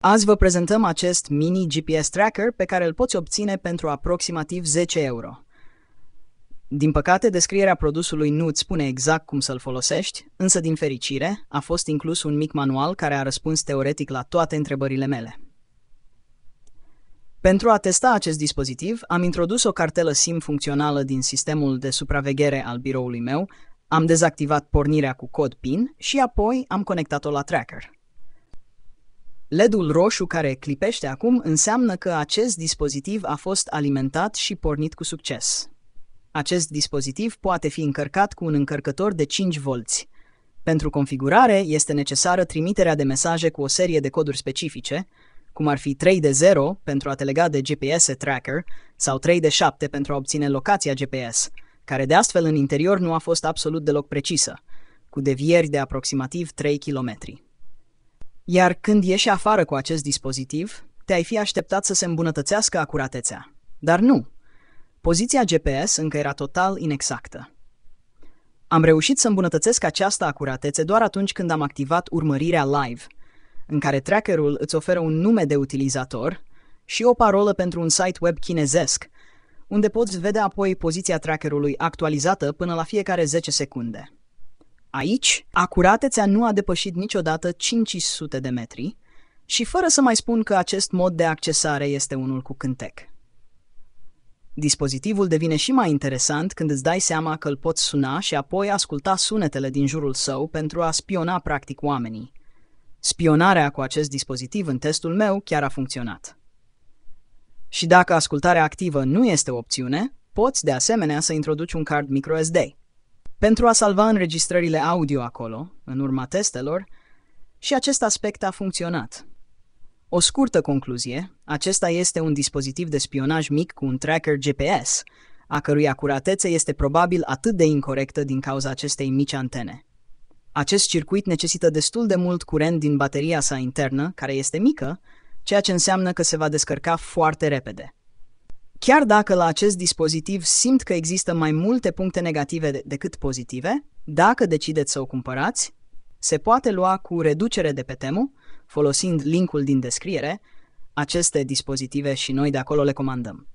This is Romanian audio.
Azi vă prezentăm acest mini GPS tracker pe care îl poți obține pentru aproximativ 10 euro. Din păcate, descrierea produsului nu îți spune exact cum să-l folosești, însă din fericire a fost inclus un mic manual care a răspuns teoretic la toate întrebările mele. Pentru a testa acest dispozitiv, am introdus o cartelă SIM funcțională din sistemul de supraveghere al biroului meu, am dezactivat pornirea cu cod PIN și apoi am conectat-o la tracker. LED-ul roșu care clipește acum înseamnă că acest dispozitiv a fost alimentat și pornit cu succes. Acest dispozitiv poate fi încărcat cu un încărcător de 5V. Pentru configurare este necesară trimiterea de mesaje cu o serie de coduri specifice, cum ar fi 3 de 0 pentru a te lega de GPS tracker sau 3 de 7 pentru a obține locația GPS, care de astfel în interior nu a fost absolut deloc precisă, cu devieri de aproximativ 3 km. Iar când ieși afară cu acest dispozitiv, te-ai fi așteptat să se îmbunătățească acuratețea. Dar nu. Poziția GPS încă era total inexactă. Am reușit să îmbunătățesc această acuratețe doar atunci când am activat urmărirea live, în care trackerul îți oferă un nume de utilizator și o parolă pentru un site web chinezesc, unde poți vedea apoi poziția trackerului actualizată până la fiecare 10 secunde. Aici, acuratețea nu a depășit niciodată 500 de metri și fără să mai spun că acest mod de accesare este unul cu cântec. Dispozitivul devine și mai interesant când îți dai seama că îl poți suna și apoi asculta sunetele din jurul său pentru a spiona practic oamenii. Spionarea cu acest dispozitiv în testul meu chiar a funcționat. Și dacă ascultarea activă nu este o opțiune, poți de asemenea să introduci un card microSD. Pentru a salva înregistrările audio acolo, în urma testelor, și acest aspect a funcționat. O scurtă concluzie, acesta este un dispozitiv de spionaj mic cu un tracker GPS, a cărui acuratețe este probabil atât de incorrectă din cauza acestei mici antene. Acest circuit necesită destul de mult curent din bateria sa internă, care este mică, ceea ce înseamnă că se va descărca foarte repede. Chiar dacă la acest dispozitiv simt că există mai multe puncte negative decât pozitive, dacă decideți să o cumpărați, se poate lua cu reducere de pe Temu, folosind linkul din descriere. Aceste dispozitive și noi de acolo le comandăm.